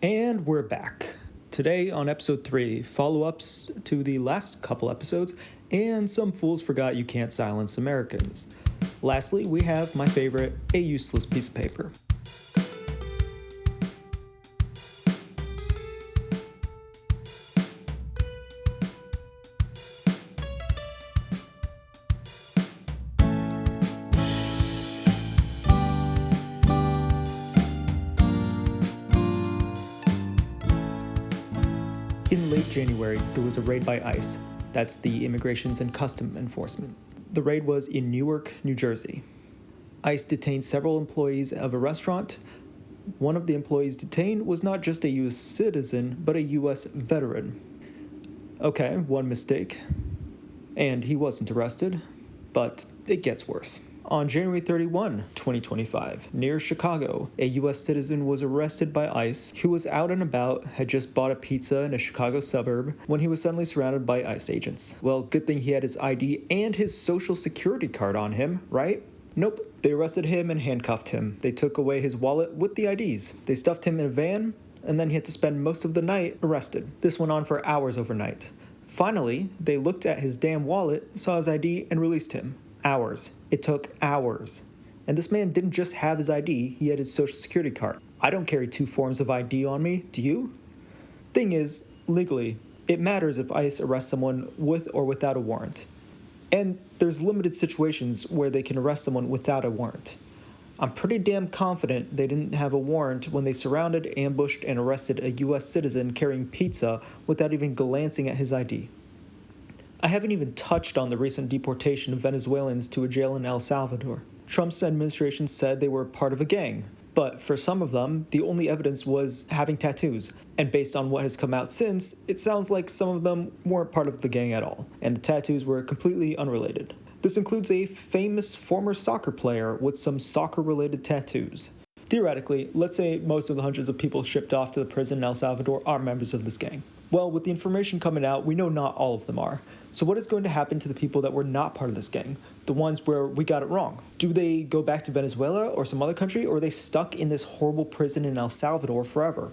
And we're back. Today on episode 3, follow ups to the last couple episodes, and some fools forgot you can't silence Americans. Lastly, we have my favorite, a useless piece of paper. In late January, there was a raid by ICE. That's the Immigrations and Custom Enforcement. The raid was in Newark, New Jersey. ICE detained several employees of a restaurant. One of the employees detained was not just a U.S. citizen, but a U.S. veteran. Okay, one mistake. And he wasn't arrested, but it gets worse. On January 31, 2025, near Chicago, a U.S. citizen was arrested by ICE who was out and about, had just bought a pizza in a Chicago suburb, when he was suddenly surrounded by ICE agents. Well, good thing he had his ID and his social security card on him, right? Nope. They arrested him and handcuffed him. They took away his wallet with the IDs. They stuffed him in a van, and then he had to spend most of the night arrested. This went on for hours overnight. Finally, they looked at his damn wallet, saw his ID, and released him. Hours. It took hours. And this man didn't just have his ID, he had his social security card. I don't carry 2 forms of ID on me, do you? Thing is, legally, it matters if ICE arrests someone with or without a warrant. And there's limited situations where they can arrest someone without a warrant. I'm pretty damn confident they didn't have a warrant when they surrounded, ambushed, and arrested a U.S. citizen carrying pizza without even glancing at his ID. I haven't even touched on the recent deportation of Venezuelans to a jail in El Salvador. Trump's administration said they were part of a gang, but for some of them, the only evidence was having tattoos. And based on what has come out since, it sounds like some of them weren't part of the gang at all, and the tattoos were completely unrelated. This includes a famous former soccer player with some soccer-related tattoos. Theoretically, let's say most of the hundreds of people shipped off to the prison in El Salvador are members of this gang. Well, with the information coming out, we know not all of them are. So what is going to happen to the people that were not part of this gang? The ones where we got it wrong? Do they go back to Venezuela or some other country, or are they stuck in this horrible prison in El Salvador forever?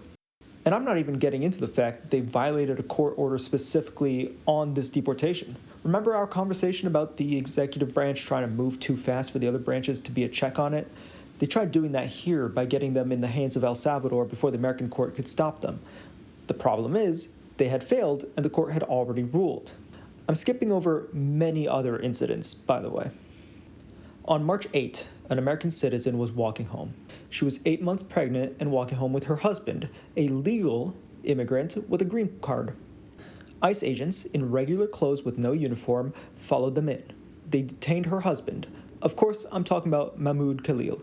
And I'm not even getting into the fact that they violated a court order specifically on this deportation. Remember our conversation about the executive branch trying to move too fast for the other branches to be a check on it? They tried doing that here by getting them in the hands of El Salvador before the American court could stop them. The problem is, they had failed and the court had already ruled. I'm skipping over many other incidents, by the way. On March 8, an American citizen was walking home. She was 8 months pregnant and walking home with her husband, a legal immigrant with a green card. ICE agents, in regular clothes with no uniform, followed them in. They detained her husband. Of course, I'm talking about Mahmoud Khalil.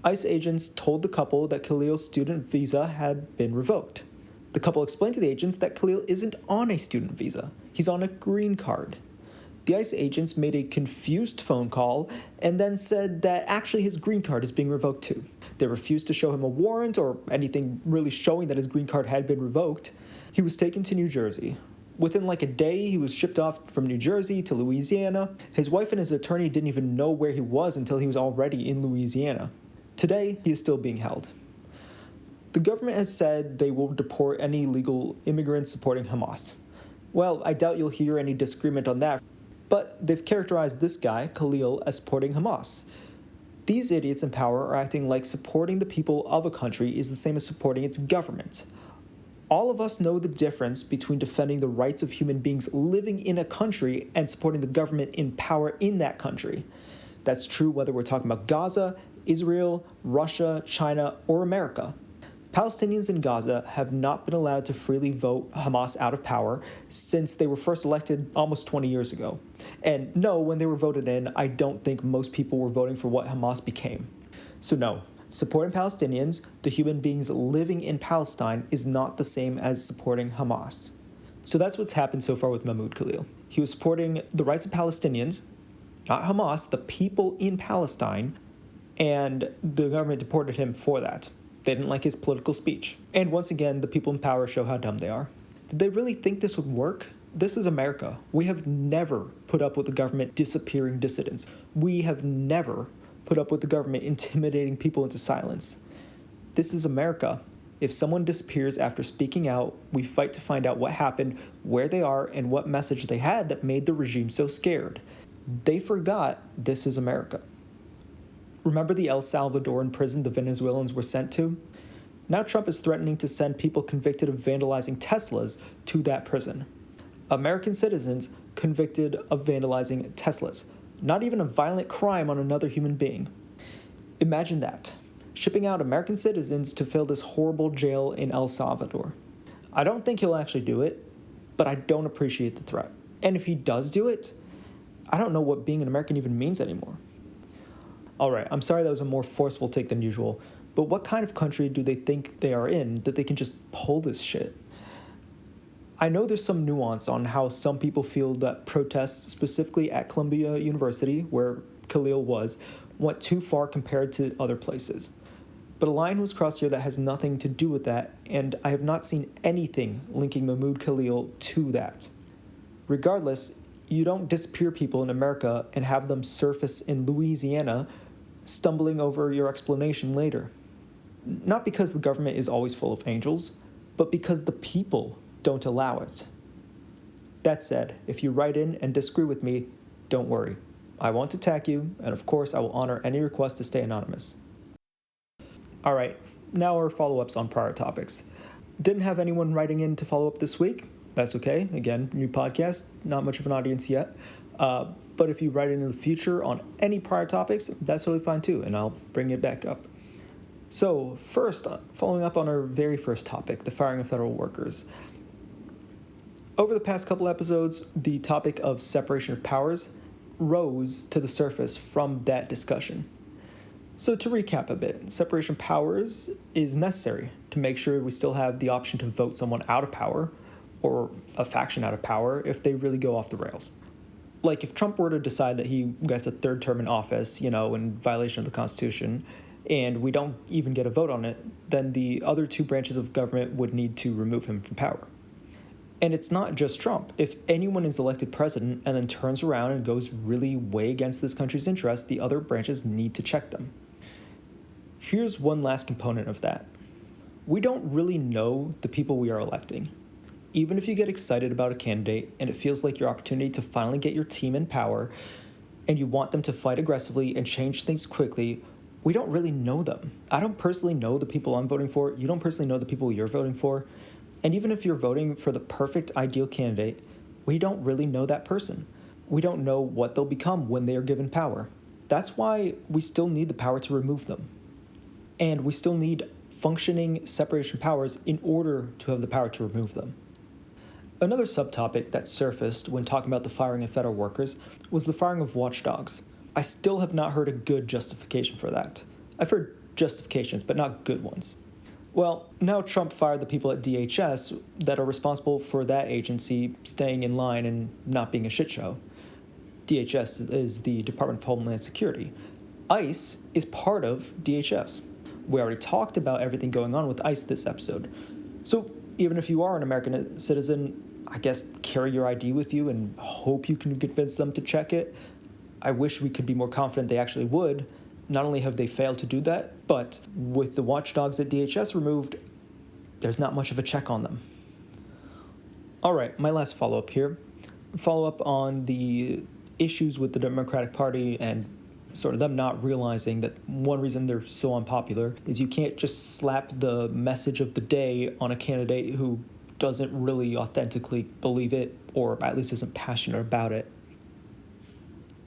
ICE agents told the couple that Khalil's student visa had been revoked. The couple explained to the agents that Khalil isn't on a student visa. He's on a green card. The ICE agents made a confused phone call and then said that actually his green card is being revoked too. They refused to show him a warrant or anything really showing that his green card had been revoked. He was taken to New Jersey. Within like a day, he was shipped off from New Jersey to Louisiana. His wife and his attorney didn't even know where he was until he was already in Louisiana. Today, he is still being held. The government has said they will deport any illegal immigrants supporting Hamas. Well, I doubt you'll hear any disagreement on that, but they've characterized this guy, Khalil, as supporting Hamas. These idiots in power are acting like supporting the people of a country is the same as supporting its government. All of us know the difference between defending the rights of human beings living in a country and supporting the government in power in that country. That's true whether we're talking about Gaza, Israel, Russia, China, or America. Palestinians in Gaza have not been allowed to freely vote Hamas out of power since they were first elected almost 20 years ago. And no, when they were voted in, I don't think most people were voting for what Hamas became. So no, supporting Palestinians, the human beings living in Palestine, is not the same as supporting Hamas. So that's what's happened so far with Mahmoud Khalil. He was supporting the rights of Palestinians, not Hamas, the people in Palestine, and the government deported him for that. They didn't like his political speech. And once again, the people in power show how dumb they are. Did they really think this would work? This is America. We have never put up with the government disappearing dissidents. We have never put up with the government intimidating people into silence. This is America. If someone disappears after speaking out, we fight to find out what happened, where they are, and what message they had that made the regime so scared. They forgot this is America. Remember the El Salvadoran prison the Venezuelans were sent to? Now Trump is threatening to send people convicted of vandalizing Teslas to that prison. American citizens convicted of vandalizing Teslas. Not even a violent crime on another human being. Imagine that. Shipping out American citizens to fill this horrible jail in El Salvador. I don't think he'll actually do it, but I don't appreciate the threat. And if he does do it, I don't know what being an American even means anymore. Alright, I'm sorry that was a more forceful take than usual, but what kind of country do they think they are in that they can just pull this shit? I know there's some nuance on how some people feel that protests, specifically at Columbia University, where Khalil was, went too far compared to other places. But a line was crossed here that has nothing to do with that, and I have not seen anything linking Mahmoud Khalil to that. Regardless, you don't disappear people in America and have them surface in Louisiana, stumbling over your explanation later. Not because the government is always full of angels, but because the people don't allow it. That said, if you write in and disagree with me, don't worry. I won't attack you, and of course I will honor any request to stay anonymous. Alright, now our follow-ups on prior topics. Didn't have anyone writing in to follow up this week. That's okay. Again, new podcast, not much of an audience yet. But if you write in the future on any prior topics, that's totally fine too, and I'll bring it back up. So, first, following up on our very first topic, the firing of federal workers. Over the past couple episodes, the topic of separation of powers rose to the surface from that discussion. So to recap a bit, separation of powers is necessary to make sure we still have the option to vote someone out of power or a faction out of power if they really go off the rails. Like if Trump were to decide that he gets a third term in office, in violation of the Constitution, and we don't even get a vote on it, then the other two branches of government would need to remove him from power. And it's not just Trump. If anyone is elected president and then turns around and goes really way against this country's interests, the other branches need to check them. Here's one last component of that. We don't really know the people we are electing. Even if you get excited about a candidate and it feels like your opportunity to finally get your team in power and you want them to fight aggressively and change things quickly, we don't really know them. I don't personally know the people I'm voting for. You don't personally know the people you're voting for. And even if you're voting for the perfect ideal candidate, we don't really know that person. We don't know what they'll become when they are given power. That's why we still need the power to remove them. And we still need functioning separation powers in order to have the power to remove them. Another subtopic that surfaced when talking about the firing of federal workers was the firing of watchdogs. I still have not heard a good justification for that. I've heard justifications, but not good ones. Well, now Trump fired the people at DHS that are responsible for that agency staying in line and not being a shit show. DHS is the Department of Homeland Security. ICE is part of DHS. We already talked about everything going on with ICE this episode. So even if you are an American citizen, I guess carry your ID with you and hope you can convince them to check it. I wish we could be more confident they actually would. Not only have they failed to do that, but with the watchdogs at DHS removed, there's not much of a check on them. All right, my last follow-up here. Follow-up on the issues with the Democratic Party and sort of them not realizing that one reason they're so unpopular is you can't just slap the message of the day on a candidate who doesn't really authentically believe it, or at least isn't passionate about it.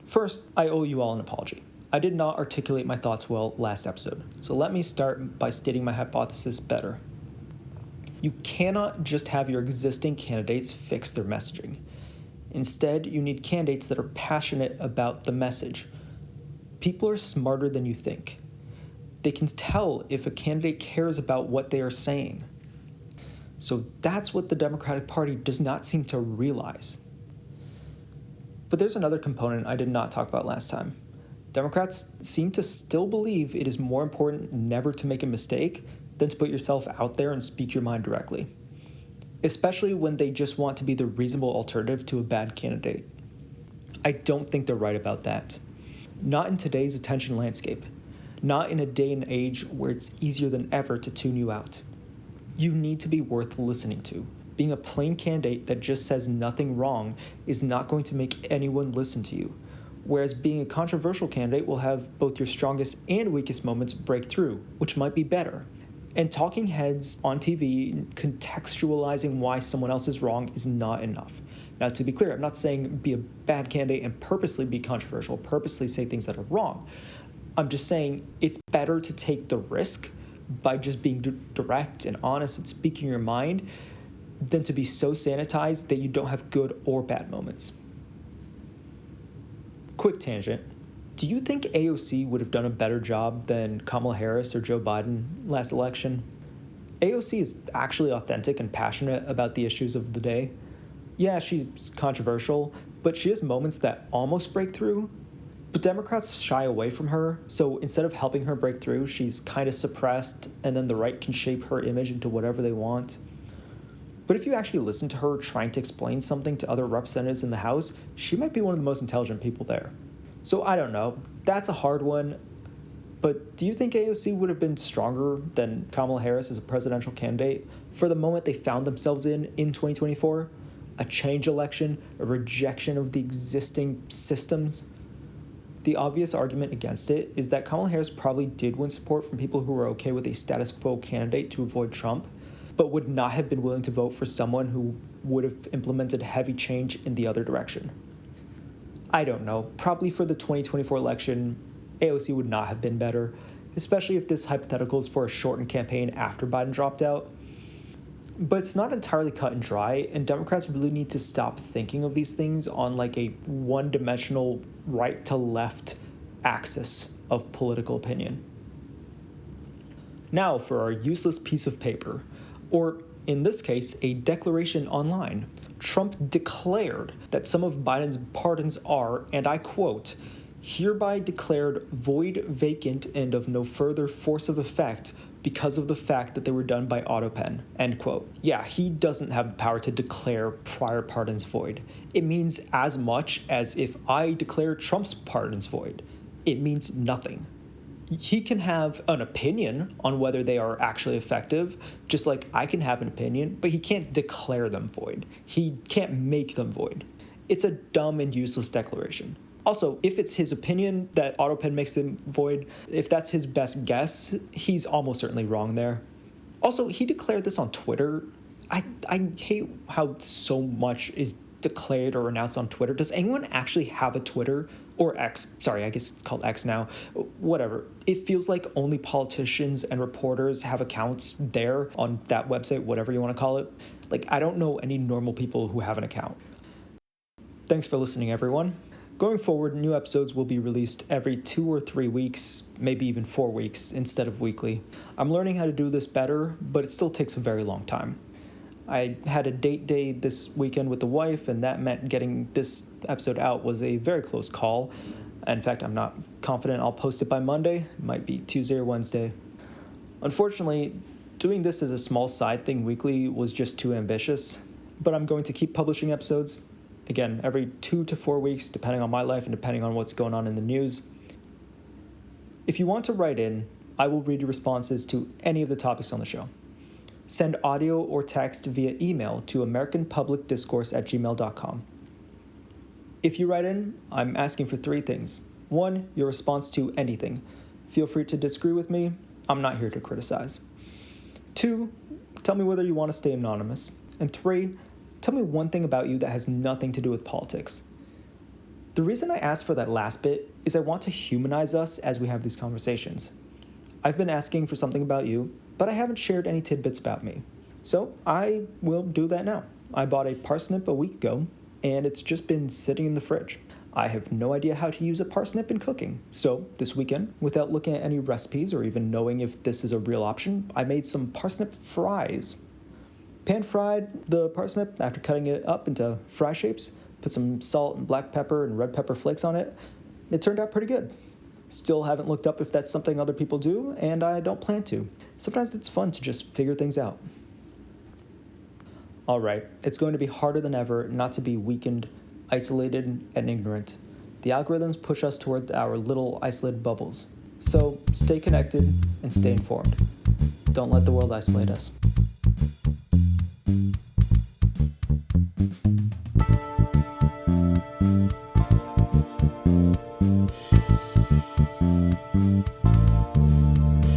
First, I owe you all an apology. I did not articulate my thoughts well last episode, so let me start by stating my hypothesis better. You cannot just have your existing candidates fix their messaging. Instead, you need candidates that are passionate about the message. People are smarter than you think. They can tell if a candidate cares about what they are saying. So that's what the Democratic Party does not seem to realize. But there's another component I did not talk about last time. Democrats seem to still believe it is more important never to make a mistake than to put yourself out there and speak your mind directly, especially when they just want to be the reasonable alternative to a bad candidate. I don't think they're right about that. Not in today's attention landscape. Not in a day and age where it's easier than ever to tune you out. You need to be worth listening to. Being a plain candidate that just says nothing wrong is not going to make anyone listen to you. Whereas being a controversial candidate will have both your strongest and weakest moments break through, which might be better. And talking heads on TV contextualizing why someone else is wrong is not enough. Now, to be clear, I'm not saying be a bad candidate and purposely be controversial, purposely say things that are wrong. I'm just saying it's better to take the risk by just being direct and honest and speaking your mind than to be so sanitized that you don't have good or bad moments. Quick tangent. Do you think AOC would have done a better job than Kamala Harris or Joe Biden last election? AOC is actually authentic and passionate about the issues of the day. Yeah, she's controversial, but she has moments that almost break through. But Democrats shy away from her, so instead of helping her break through, she's kind of suppressed, and then the right can shape her image into whatever they want. But if you actually listen to her trying to explain something to other representatives in the House, she might be one of the most intelligent people there. So I don't know, that's a hard one, but do you think AOC would have been stronger than Kamala Harris as a presidential candidate for the moment they found themselves in 2024? A change election, a rejection of the existing systems? The obvious argument against it is that Kamala Harris probably did win support from people who were okay with a status quo candidate to avoid Trump, but would not have been willing to vote for someone who would have implemented heavy change in the other direction. I don't know, probably for the 2024 election, AOC would not have been better, especially if this hypothetical is for a shortened campaign after Biden dropped out. But it's not entirely cut and dry, and Democrats really need to stop thinking of these things on like a one-dimensional right to left axis of political opinion. Now for our useless piece of paper, or in this case, a declaration online. Trump declared that some of Biden's pardons are, and I quote, hereby declared void, vacant, and of no further force of effect because of the fact that they were done by autopen, end quote. Yeah, he doesn't have the power to declare prior pardons void. It means as much as if I declare Trump's pardons void. It means nothing. He can have an opinion on whether they are actually effective, just like I can have an opinion, but he can't declare them void. He can't make them void. It's a dumb and useless declaration. Also, if it's his opinion that autopen makes them void, if that's his best guess, he's almost certainly wrong there. Also, he declared this on Twitter. I hate how so much is declared or announced on Twitter. Does anyone actually have a Twitter? Or X, sorry, I guess it's called X now, whatever. It feels like only politicians and reporters have accounts there on that website, whatever you want to call it. Like, I don't know any normal people who have an account. Thanks for listening, everyone. Going forward, new episodes will be released every 2 or 3 weeks, maybe even 4 weeks instead of weekly. I'm learning how to do this better, but it still takes a very long time. I had a date day this weekend with the wife, and that meant getting this episode out was a very close call. In fact, I'm not confident I'll post it by Monday. It might be Tuesday or Wednesday. Unfortunately, doing this as a small side thing weekly was just too ambitious, but I'm going to keep publishing episodes. Again, every 2 to 4 weeks, depending on my life and depending on what's going on in the news. If you want to write in, I will read your responses to any of the topics on the show. Send audio or text via email to americanpublicdiscourse@gmail.com. If you write in, I'm asking for 3 things. 1, your response to anything. Feel free to disagree with me. I'm not here to criticize. 2, tell me whether you want to stay anonymous. And 3, tell me one thing about you that has nothing to do with politics. The reason I asked for that last bit is I want to humanize us as we have these conversations. I've been asking for something about you, but I haven't shared any tidbits about me. So I will do that now. I bought a parsnip a week ago, and it's just been sitting in the fridge. I have no idea how to use a parsnip in cooking. So this weekend, without looking at any recipes or even knowing if this is a real option, I made some parsnip fries. Pan-fried the parsnip after cutting it up into fry shapes, put some salt and black pepper and red pepper flakes on it. It turned out pretty good. Still haven't looked up if that's something other people do, and I don't plan to. Sometimes it's fun to just figure things out. All right, it's going to be harder than ever not to be weakened, isolated, and ignorant. The algorithms push us toward our little isolated bubbles. So stay connected and stay informed. Don't let the world isolate us.